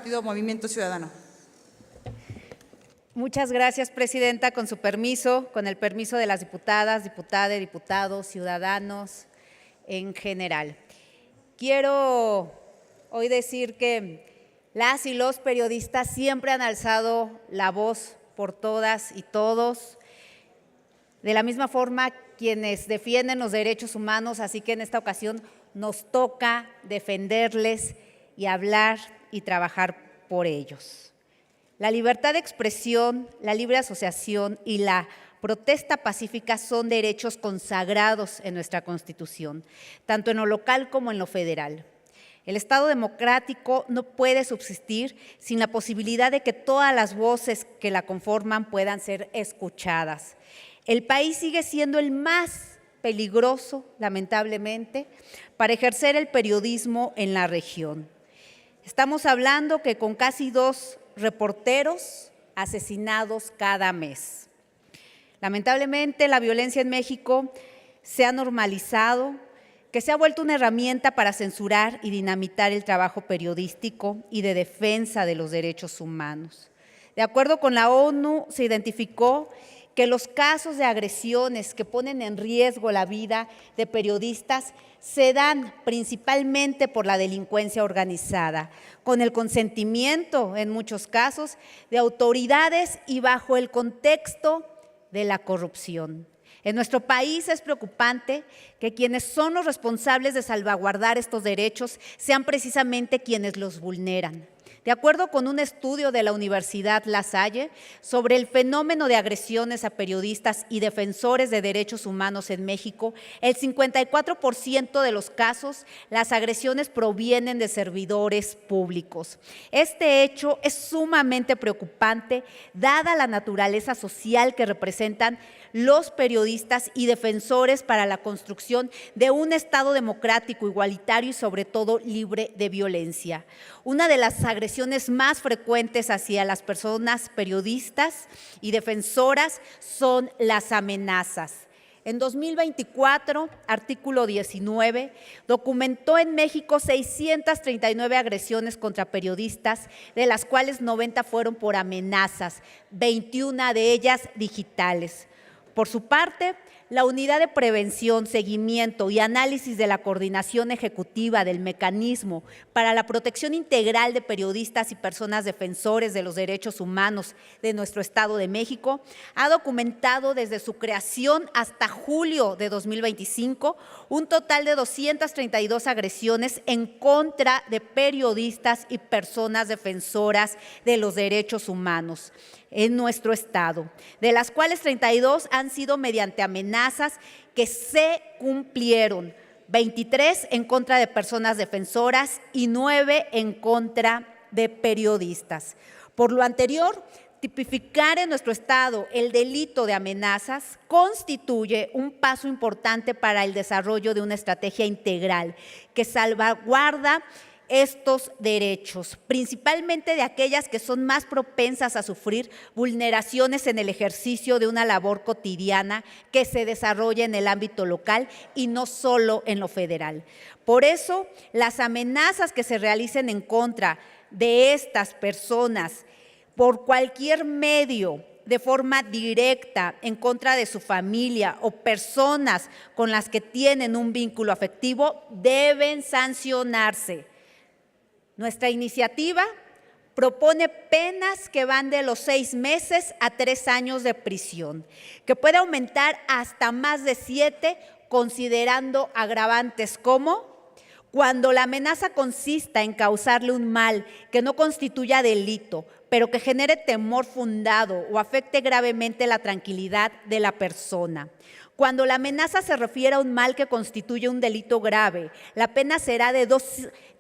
Partido Movimiento Ciudadano. Muchas gracias, Presidenta. Con su permiso, con el permiso de las diputadas, diputados, ciudadanos en general. Quiero hoy decir que las y los periodistas siempre han alzado la voz por todas y todos, de la misma forma quienes defienden los derechos humanos, así que en esta ocasión nos toca defenderles y hablar y trabajar por ellos. La libertad de expresión, la libre asociación y la protesta pacífica son derechos consagrados en nuestra Constitución, tanto en lo local como en lo federal. El Estado democrático no puede subsistir sin la posibilidad de que todas las voces que la conforman puedan ser escuchadas. El país sigue siendo el más peligroso, lamentablemente, para ejercer el periodismo en la región. Estamos hablando que con casi 2 reporteros asesinados cada mes. Lamentablemente, la violencia en México se ha normalizado, que se ha vuelto una herramienta para censurar y dinamitar el trabajo periodístico y de defensa de los derechos humanos. De acuerdo con la ONU, se identificó que los casos de agresiones que ponen en riesgo la vida de periodistas se dan principalmente por la delincuencia organizada, con el consentimiento, en muchos casos, de autoridades y bajo el contexto de la corrupción. En nuestro país es preocupante que quienes son los responsables de salvaguardar estos derechos sean precisamente quienes los vulneran. De acuerdo con un estudio de la Universidad La Salle sobre el fenómeno de agresiones a periodistas y defensores de derechos humanos en México, el 54% de los casos, las agresiones provienen de servidores públicos. Este hecho es sumamente preocupante, dada la naturaleza social que representan los periodistas y defensores para la construcción de un Estado democrático, igualitario y sobre todo libre de violencia. Una de las agresiones más frecuentes hacia las personas periodistas y defensoras son las amenazas. En 2024, artículo 19, documentó en México 639 agresiones contra periodistas, de las cuales 90 fueron por amenazas, 21 de ellas digitales. Por su parte, la Unidad de Prevención, Seguimiento y Análisis de la Coordinación Ejecutiva del Mecanismo para la Protección Integral de Periodistas y Personas Defensores de los Derechos Humanos de nuestro Estado de México ha documentado desde su creación hasta julio de 2025 un total de 232 agresiones en contra de periodistas y personas defensoras de los derechos humanos en nuestro Estado, de las cuales 32 han sido mediante amenazas que se cumplieron, 23 en contra de personas defensoras y 9 en contra de periodistas. Por lo anterior, tipificar en nuestro Estado el delito de amenazas constituye un paso importante para el desarrollo de una estrategia integral que salvaguarda estos derechos, principalmente de aquellas que son más propensas a sufrir vulneraciones en el ejercicio de una labor cotidiana que se desarrolla en el ámbito local y no solo en lo federal. Por eso, las amenazas que se realicen en contra de estas personas por cualquier medio, de forma directa en contra de su familia o personas con las que tienen un vínculo afectivo, deben sancionarse. Nuestra iniciativa propone penas que van de los 6 meses a 3 años de prisión, que puede aumentar hasta más de 7, considerando agravantes como cuando la amenaza consista en causarle un mal que no constituya delito, pero que genere temor fundado o afecte gravemente la tranquilidad de la persona. Cuando la amenaza se refiere a un mal que constituye un delito grave, la pena será de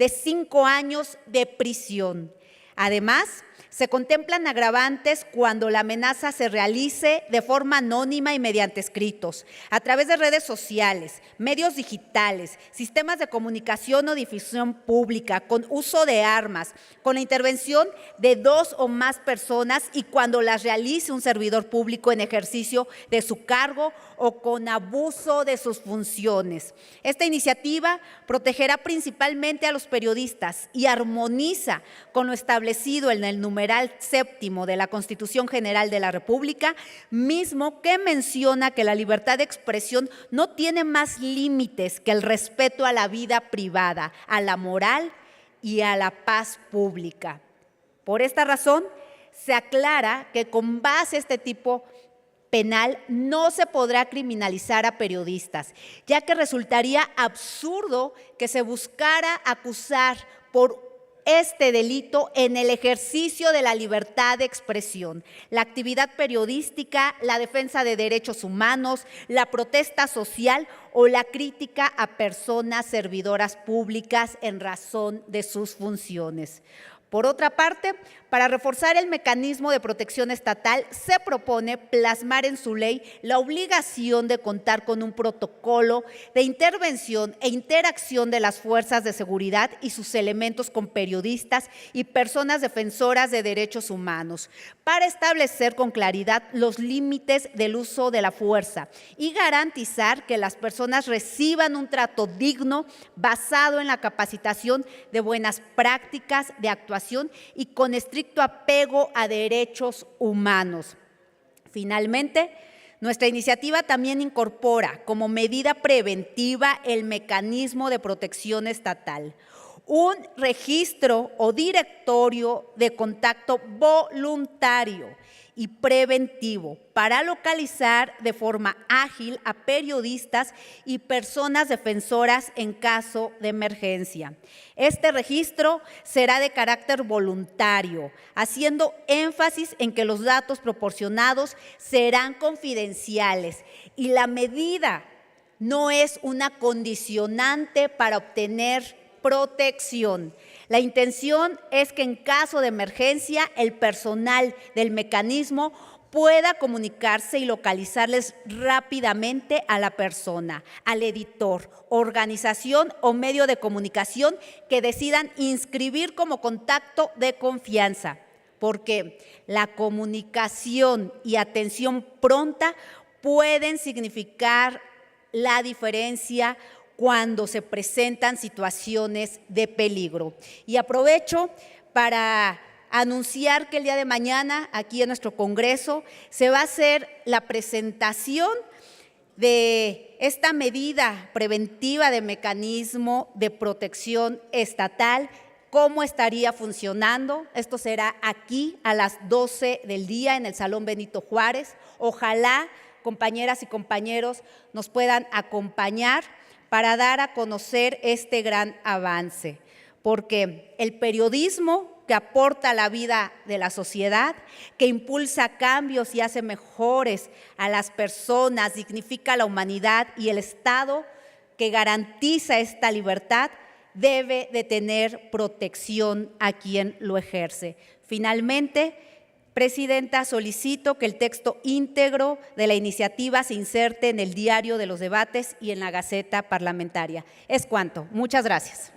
5 años de prisión. Además, se contemplan agravantes cuando la amenaza se realice de forma anónima y mediante escritos, a través de redes sociales, medios digitales, sistemas de comunicación o difusión pública, con uso de armas, con la intervención de 2 o más personas y cuando las realice un servidor público en ejercicio de su cargo o con abuso de sus funciones. Esta iniciativa protegerá principalmente a los periodistas y armoniza con lo establecido establecido en el numeral 7º de la Constitución General de la República, mismo que menciona que la libertad de expresión no tiene más límites que el respeto a la vida privada, a la moral y a la paz pública. Por esta razón, se aclara que con base a este tipo penal no se podrá criminalizar a periodistas, ya que resultaría absurdo que se buscara acusar por este delito en el ejercicio de la libertad de expresión, la actividad periodística, la defensa de derechos humanos, la protesta social o la crítica a personas servidoras públicas en razón de sus funciones. Por otra parte, para reforzar el mecanismo de protección estatal, se propone plasmar en su ley la obligación de contar con un protocolo de intervención e interacción de las fuerzas de seguridad y sus elementos con periodistas y personas defensoras de derechos humanos, para establecer con claridad los límites del uso de la fuerza y garantizar que las personas reciban un trato digno basado en la capacitación de buenas prácticas de actuación y con estricto apego a derechos humanos. Finalmente, nuestra iniciativa también incorpora como medida preventiva el mecanismo de protección estatal, un registro o directorio de contacto voluntario y preventivo para localizar de forma ágil a periodistas y personas defensoras en caso de emergencia. Este registro será de carácter voluntario, haciendo énfasis en que los datos proporcionados serán confidenciales y la medida no es una condicionante para obtener protección. La intención es que en caso de emergencia el personal del mecanismo pueda comunicarse y localizarles rápidamente a la persona, al editor, organización o medio de comunicación que decidan inscribir como contacto de confianza, porque la comunicación y atención pronta pueden significar la diferencia cuando se presentan situaciones de peligro. Y aprovecho para anunciar que el día de mañana, aquí en nuestro Congreso, se va a hacer la presentación de esta medida preventiva de mecanismo de protección estatal, cómo estaría funcionando. Esto será aquí a las 12 del día en el Salón Benito Juárez. Ojalá, compañeras y compañeros, nos puedan acompañar para dar a conocer este gran avance, porque el periodismo que aporta a la vida de la sociedad, que impulsa cambios y hace mejores a las personas, dignifica la humanidad y el Estado que garantiza esta libertad, debe de tener protección a quien lo ejerce. Finalmente, Presidenta, solicito que el texto íntegro de la iniciativa se inserte en el diario de los debates y en la Gaceta Parlamentaria. Es cuanto. Muchas gracias.